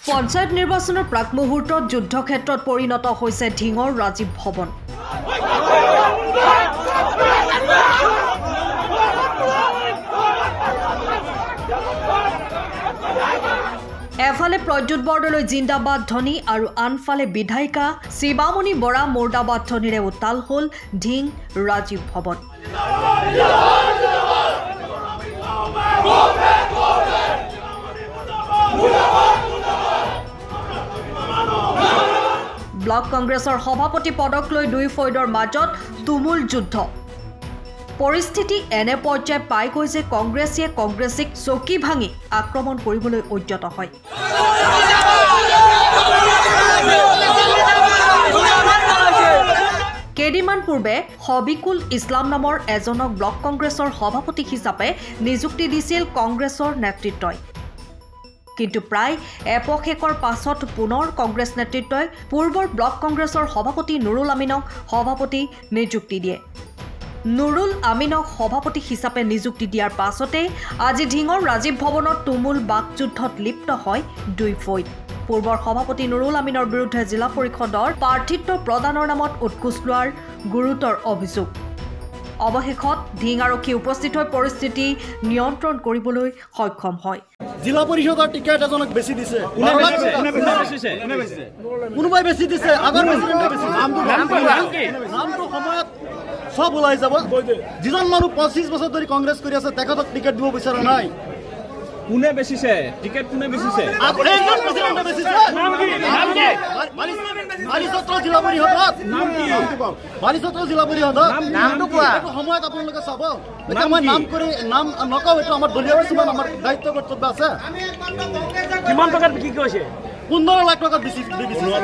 পঞ্চায়ত নিৰ্বাচনৰ প্ৰাক মুহূৰ্তত যুদ্ধক্ষেত্ৰত পৰিণত হৈছে ঢিঙৰ ৰাজীৱ ভৱন। এফালে প্ৰদ্যুৎ বৰদলৈ জিন্দাবাদ ধ্বনি আৰু আনফালে বিধায়িকা শিৱামণি বৰা মুৰ্দাবাদ ধ্বনিৰে উত্তাল হ'ল ঢিং ৰাজীৱ ভৱন। ব্লক কংগ্ৰেছৰ সভাপতি পদক লৈ দুই ফৈদৰ মাজত তুমুল যুদ্ধ। পৰিস্থিতি এনে পৰ্যায় পাই গৈ যে কংগ্ৰেছিক চকী ভাঙি আক্ৰমণ কৰিবলৈ উদ্যত হয়। কেইদিনমান পূৰ্বে হবিকুল ইছলাম নামৰ এজনক ব্লক কংগ্ৰেছৰ সভাপতি হিচাপে নিযুক্তি দিছিল কংগ্ৰেছৰ নেতৃত্বই। কিন্তু প্ৰায় এপশেকৰ পাছত পুনৰ কংগ্ৰেছ নেতৃত্বই পূৰ্বৰ ব্লক কংগ্ৰেছৰ সভাপতি নুৰুল আমিনক সভাপতি নিযুক্তি দিয়ে। নুৰুল আমিনক সভাপতি হিচাপে নিযুক্তি দিয়াৰ পাছতে আজি ঢিঙৰ ৰাজীৱ ভৱনত তুমুল বাকযুদ্ধত লিপ্ত হয় দুই ফৈদ। পূৰ্বৰ সভাপতি নুৰুল আমিনৰ বিৰুদ্ধে জিলা পৰিষদৰ প্ৰাৰ্থিত্ব প্ৰদানৰ নামত উৎকোচ লোৱাৰ গুৰুতৰ অভিযোগ। অৱশেষত ঢিং আৰক্ষী উপস্থিত হৈ পৰিস্থিতি নিয়ন্ত্ৰণ কৰিবলৈ সক্ষম হয়। জিলা পৰিষদৰ টিকেট এজনক বেছি দিছে, কোনোবাই বেছি দিছে, আগৰ প্ৰেচিডেণ্টে বেছি নামটো সময়ত সব ওলাই যাব। যিজন মানুহ 25 বছৰ ধৰি কংগ্ৰেছ কৰি আছে তেখেতক টিকেট দিব বিচৰা নাই। কোনে বেচিছে টিকেট? কোনে বেচিছে? বালিচত্ৰ জিলা পৰিষদত নামটো কোৱা সময়ত আপোনালোকে চাব। এতিয়া মই নাম নকওঁ, এইটো আমাৰ দলীয় কিছুমান আমাৰ দায়িত্ব কৰ্তব্য আছে। কিমান টকাত বিক্ৰী কৰিছে? 15 লাখ টকাত দিছিল।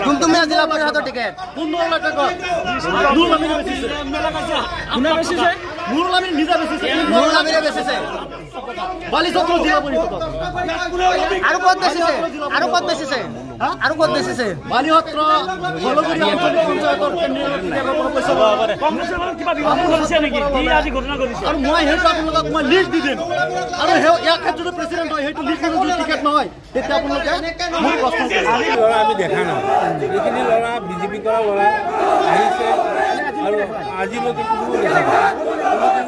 কুমটুমীয়া জিলা পৰিষদৰ টিকেট 15 লাখ টকা নুৰুল আমিনে বেচিছে। কোনে বেচিছে? নুৰুল আমিন নিজে বেচিছে। নুৰুল আমিনে বেচিছে। বালিচত্ৰ জিলা পৰিষদত আৰু ক'ত বেচিছে? আৰু ক'ত বেচিছে? আৰু ক'ত বেচিছে? বালিসত্ৰ হলগুৰি আঞ্চলিক পঞ্চায়তৰ আৰু মই সেইটো আপোনালোকক মই লিষ্ট দি দিম। আৰু ইয়াৰ ক্ষেত্ৰতো প্ৰেচিডেণ্ট হয়, সেইটো লিষ্ট যদি টিকেট নহয় তেতিয়া আপোনালোকে মোক প্ৰশ্ন কৰিব। ল'ৰা আমি দেখা নাই, এইখিনি ল'ৰা বিজেপি কৰা ল'ৰা আহিছে আৰু আজিলৈকে কোনো দেখা নাই,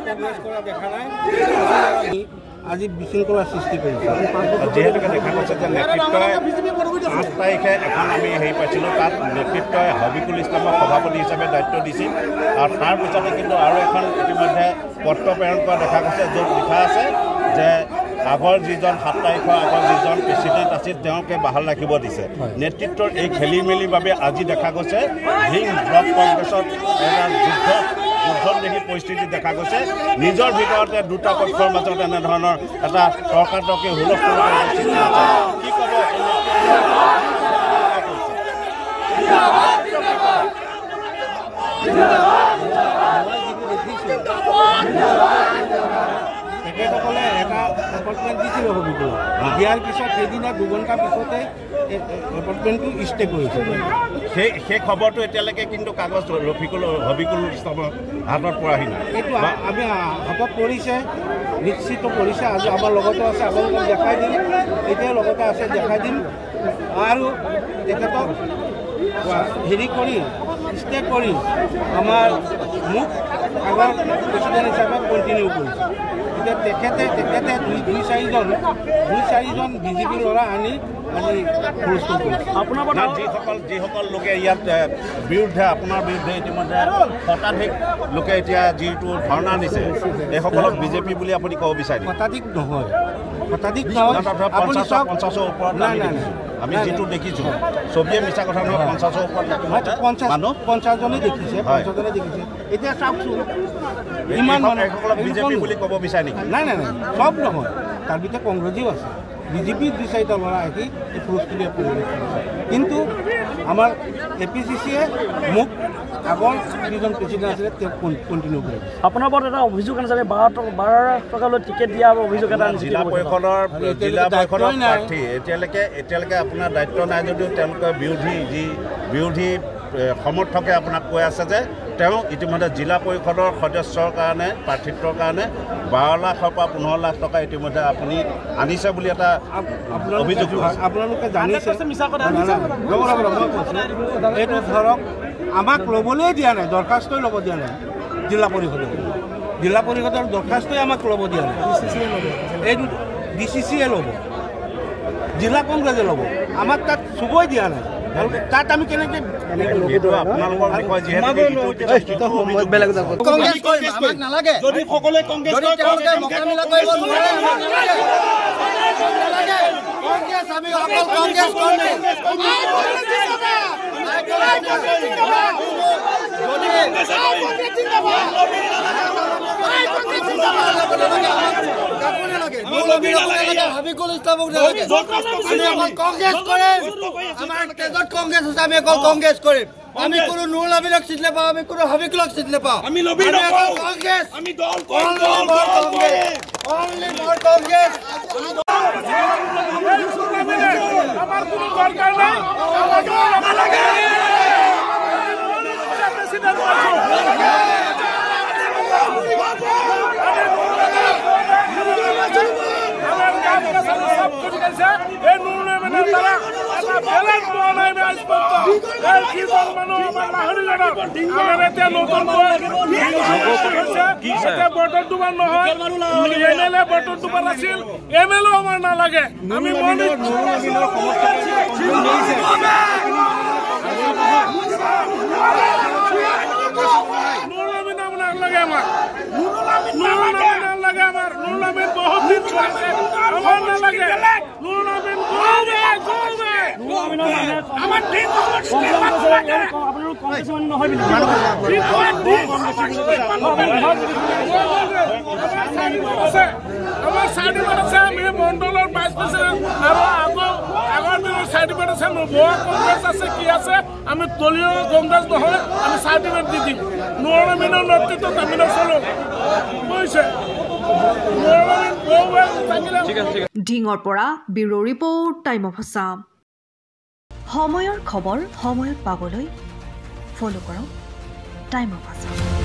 কংগ্ৰেছ কৰা দেখা নাই। আজি বিশৃংখলাৰ সৃষ্টি কৰিছে। যিহেতুকে দেখা গৈছে যে নেতৃত্বই 8 তাৰিখে এখন আমি হেৰি পাইছিলোঁ, তাত নেতৃত্বই হবিকুল ইছলামক সভাপতি হিচাপে দায়িত্ব দিছিল। আৰু তাৰপিছতে কিন্তু আৰু এখন ইতিমধ্যে পত্ৰ প্ৰেৰণ কৰা দেখা গৈছে, য'ত লিখা আছে যে আগৰ যিজন 7 তাৰিখৰ আগৰ যিজন প্ৰেচিডেণ্ট আছিল তেওঁকে বাহাল ৰাখিব দিছে। নেতৃত্বৰ এই খেলি মেলিৰ বাবে আজি দেখা গৈছে ঢিং ব্লক কংগ্ৰেছত এটা যুদ্ধদেহী পৰিস্থিতি দেখা গৈছে। নিজৰ ভিতৰতে দুটা পক্ষৰ মাজত এনেধৰণৰ এটা তৰ্কাতৰ্কি হুলস্থুল কি ক'ব তেখেতসকলে এটা এপইণ্টমেণ্ট দিছিল হবিকুলক, দিয়াৰ পিছত সেইদিনা দুঘণ্টাৰ পিছতে এপইণ্টমেণ্টটো ষ্টে কৰিছে। সেই খবৰটো এতিয়ালৈকে কিন্তু কাগজ হবিকুল ইছলামৰ হাতত পৰাহি নাই। এইটো আমি হাতত পৰিছে, নিশ্চিত পৰিছে। আজি আমাৰ লগতে আছে, আপোনালোকক দেখাই দিম, এতিয়া লগতে আছে দেখাই দিম। আৰু তেখেতক হেৰি কৰি ষ্টে কৰি আমাৰ মোক আগৰ প্ৰেচিডেণ্ট হিচাপে কণ্টিনিউ কৰিছে। এতিয়া তেখেতে দুই চাৰিজন বিজেপি ল'ৰা আনি আজি হুলস্থুল কৰিছে। আপোনাৰ যিসকল লোকে ইয়াত বিৰুদ্ধে আপোনাৰ বিৰুদ্ধে ইতিমধ্যে শতাধিক লোকে এতিয়া যিটো ধৰ্ণা দিছে, এইসকলক বিজেপি বুলি আপুনি ক'ব বিচাৰে? শতাধিক নহয়, 50ৰ ওপৰত আমি যিটো দেখিছোঁ ছবিয়ে মিছা কথা নহয়। 50ৰ ওপৰত 50জনে দেখিছে, 50জনে দেখিছে। এতিয়া চাওকচোন ইমান এইসকলক বিজেপি বুলি ক'ব বিচাৰে নেকি? নাই, চব নহয়, তাৰ ভিতৰত কংগ্ৰেছীও আছে। বিজেপিৰ 2-4টা ল'ৰা আহি এই হুলস্থুলীয়া পৰিৱেশ কৰিছে। কিন্তু আমাৰ APCCয়ে মোক আগৰ যিজন প্ৰেচিডেণ্ট আছিলে তেওঁক কণ্টিনিউ কৰি দিছে। আপোনাৰ ওপৰত এটা অভিযোগ আনিছে, 12 টকালৈ টিকেট দিয়া অভিযোগ এটা আনিছে। জিলা পৰিষদৰ প্ৰাৰ্থী এতিয়ালৈকে আপোনাৰ দায়িত্ব নাই যদিও তেওঁলোকে বিৰোধী সমৰ্থকে আপোনাক কৈ আছে যে তেওঁ ইতিমধ্যে জিলা পৰিষদৰ সদস্যৰ কাৰণে প্ৰাৰ্থিত্বৰ কাৰণে 12 লাখৰ পৰা 15 লাখ টকা ইতিমধ্যে আপুনি আনিছে বুলি এটা অভিযোগ আপোনালোকে জানিছে এইটো ধৰক আমাক ল'বলৈ দিয়া নাই, দৰখাস্তই ল'ব দিয়া নাই জিলা পৰিষদৰ দৰখাস্তই আমাক ল'ব দিয়া নাই। এইটো DCCয়ে ল'ব, জিলা কংগ্ৰেছে ল'ব, আমাক তাত চুবই দিয়া নাই। তাত আমি কেনেকৈ আপোনালোকৰ বিষয়ে যিহেতু নালাগে যদি সকলোৱে কংগ্ৰেছ আমি অকল কংগ্ৰেছ হাবিকুল ইছলামক কংগ্ৰেছ কৰিম, আমাৰ তেজত কংগ্ৰেছ আছে, আমি অকল কংগ্ৰেছ কৰিম। আমি কোনো নুৰুল আমিনক চিনি নাপাওঁ, আমি কোনো হাবিকুলক চিনি নাপাওঁ। আমি কংগ্ৰেছ, আমি দল কংগ্ৰেছ। আমার কোনো দরকার নাই, আমার লাগে বটন দুবার নহয়, MLA বটন দুবার আছিল, MLA আমার না লাগে। আমি আমার সার্টিফিকেট আছে, আমি মন্ডলের ভাইস প্রেসিডেন্ট আৰু আগৰ দিনৰ সাৰ্টিফিকেট আছে, মোৰ বৰ কংগ্ৰেছ আছে, কি আছে, আমি দলীয় কংগ্ৰেছ নহয়, আমি সাৰ্টিফিকেট দি দিম। নুৰুল আমিনৰ নেতৃত্বত আমি নচলো বুজিছে। ডিঙৰ পৰা bureau report, time of Assam. সময়ৰ খবৰ সময়ত পাবলৈ ফলো কৰক টাইম অফ আছাম।